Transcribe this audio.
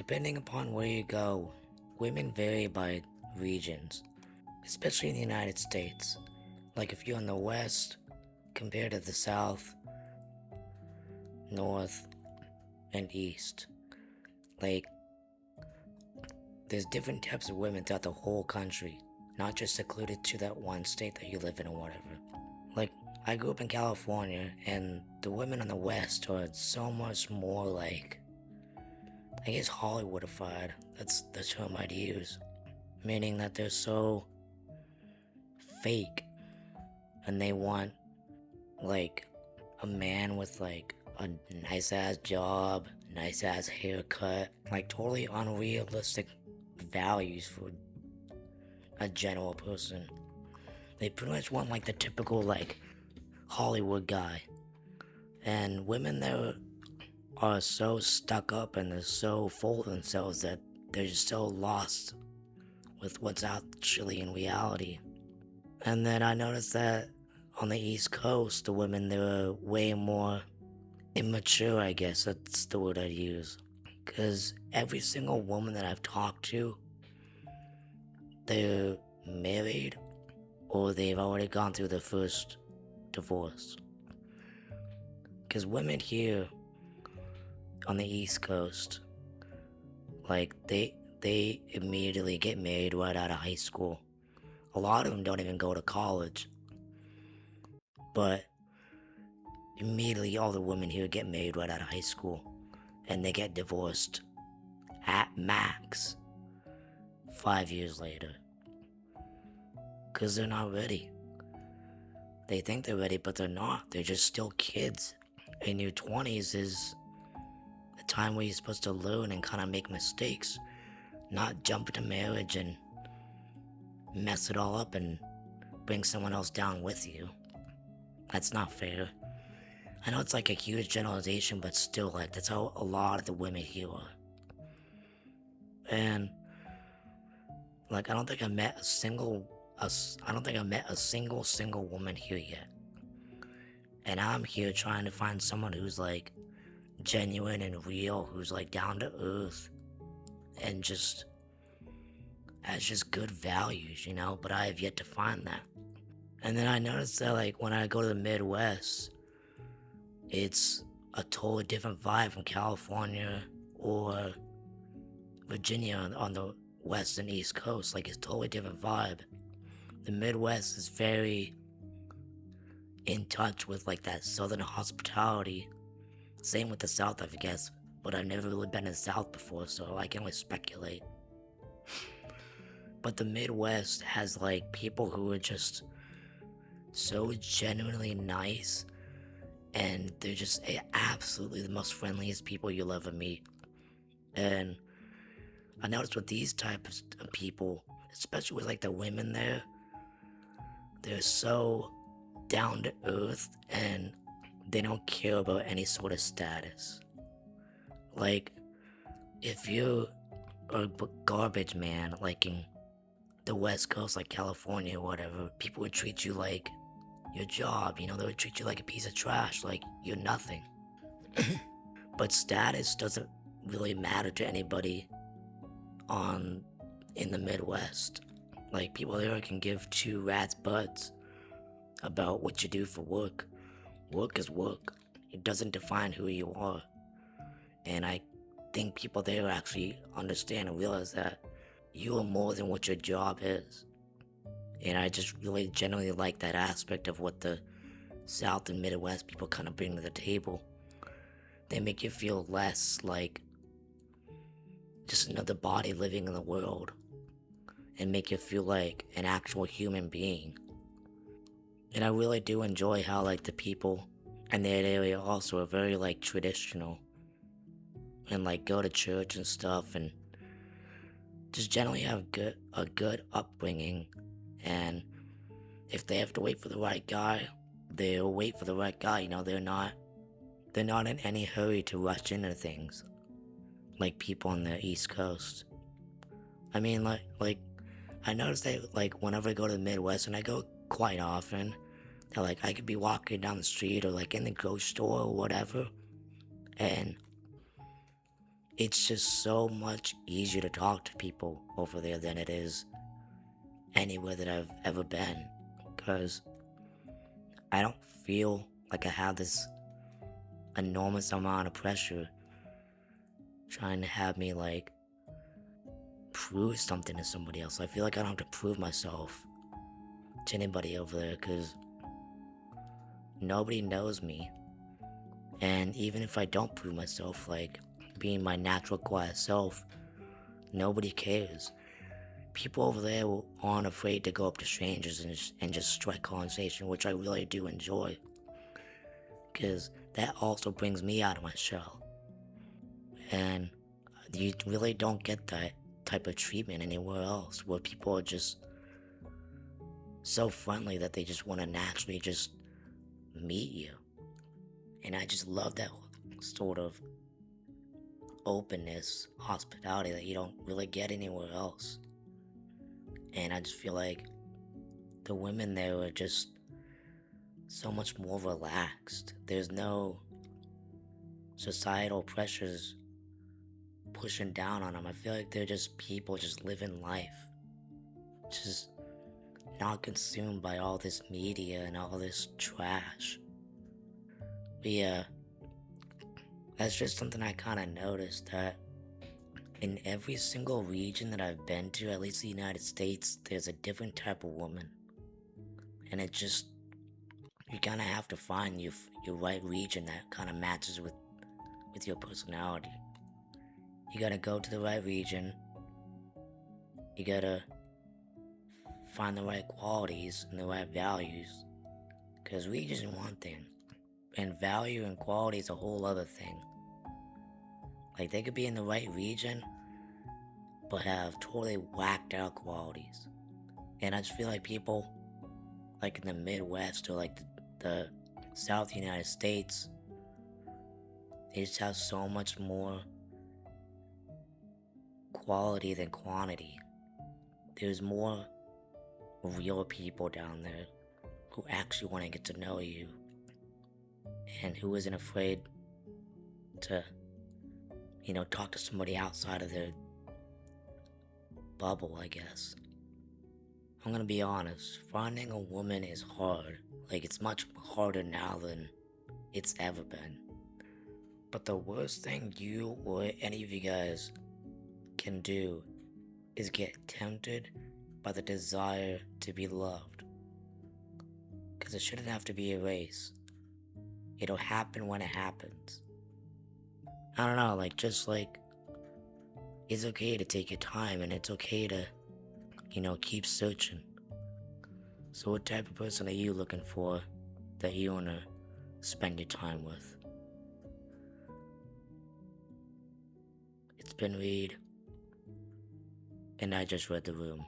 Depending upon where you go, women vary by regions, especially in the United States. Like if you're in the West compared to the South, North, and East. Like there's different types of women throughout the whole country, not just secluded to that one state that you live in or whatever. Like I grew up in California and the women in the West are so much more like, I guess, Hollywoodified. That's the term I'd use. Meaning that they're so fake and they want like a man with like a nice ass job, nice ass haircut, like totally unrealistic values for a general person. They pretty much want like the typical like Hollywood guy. And women there are so stuck up and they're so full of themselves that they're just so lost with what's actually in reality. And then I noticed that on the East Coast, the women, they were way more immature, I guess that's the word I'd use. Because every single woman that I've talked to, they're married or they've already gone through their first divorce. Because women here on the East Coast, like they immediately get married right out of high school. A lot of them don't even go to college. But immediately all the women here get married right out of high school. And they get divorced at max 5 years later. Because they're not ready. They think they're ready, but they're not. They're just still kids. In your 20s is the time where you're supposed to learn and kind of make mistakes. Not jump into marriage and mess it all up and bring someone else down with you. That's not fair. I know it's like a huge generalization, but still, like, that's how a lot of the women here are. And, like, I don't think I met a single woman here yet. And I'm here trying to find someone who's, like, genuine and real, who's, like, down to earth, and just has just good values, you know? But I have yet to find that. And then I noticed that, like, when I go to the Midwest, it's a totally different vibe from California or Virginia on the west and east coast. Like, it's a totally different vibe. The Midwest is very in touch with like that southern hospitality. Same with the South, I guess, but I've never really been in the South before, so I can only speculate. But the Midwest has like people who are just so genuinely nice, and they're just absolutely the most friendliest people you'll ever meet. And I noticed with these types of people, especially with like the women there, they're so down to earth and they don't care about any sort of status. Like, if you're a garbage man, like in the West Coast, like California or whatever, people would treat you like your job, you know, they would treat you like a piece of trash, like you're nothing. But status doesn't really matter to anybody in the Midwest. Like, people there can give two rats butts about what you do for work. Work is work. It doesn't define who you are. And I think people there actually understand and realize that you are more than what your job is. And I just really generally like that aspect of what the South and Midwest people kind of bring to the table. They make you feel less like just another body living in the world and make you feel like an actual human being. And I really do enjoy how like the people in that area also are very like traditional and like go to church and stuff and just generally have a good upbringing. And if they have to wait for the right guy, they'll wait for the right guy. You know, they're not in any hurry to rush into things like people on the East Coast. I mean, like I noticed that like whenever I go to the Midwest, and I go quite often, that like I could be walking down the street or like in the grocery store or whatever, and it's just so much easier to talk to people over there than it is anywhere that I've ever been. Because I don't feel like I have this enormous amount of pressure trying to have me like prove something to somebody else. I feel like I don't have to prove myself to anybody over there because nobody knows me. And even if I don't prove myself, like being my natural quiet self, nobody cares. People over there aren't afraid to go up to strangers and just strike conversation, which I really do enjoy because that also brings me out of my shell. And you really don't get that type of treatment anywhere else where people are just so friendly that they just want to naturally just meet you. And I just love that sort of openness, hospitality that you don't really get anywhere else. And I just feel like the women there are just so much more relaxed. There's no societal pressures pushing down on them. I feel like they're just people just living life, just not consumed by all this media and all this trash. But yeah, that's just something I kind of noticed that in every single region that I've been to, at least the United States, there's a different type of woman. And it just, you kind of have to find your right region that kind of matches with your personality. You gotta go to the right region. You gotta find the right qualities and the right values. Because region is one thing, and value and quality is a whole other thing. Like they could be in the right region, but have totally whacked out qualities. And I just feel like people, like in the Midwest or like the South United States, they just have so much more quality than quantity. There's more real people down there who actually want to get to know you and who isn't afraid to, talk to somebody outside of their bubble, I guess. I'm gonna be honest, finding a woman is hard. Like, it's much harder now than it's ever been. But the worst thing you or any of you guys can do is get tempted by the desire to be loved. Because it shouldn't have to be a race. It'll happen when it happens. I don't know, just it's okay to take your time and it's okay to, keep searching. So, what type of person are you looking for that you want to spend your time with? It's been Reed, and I just read the room.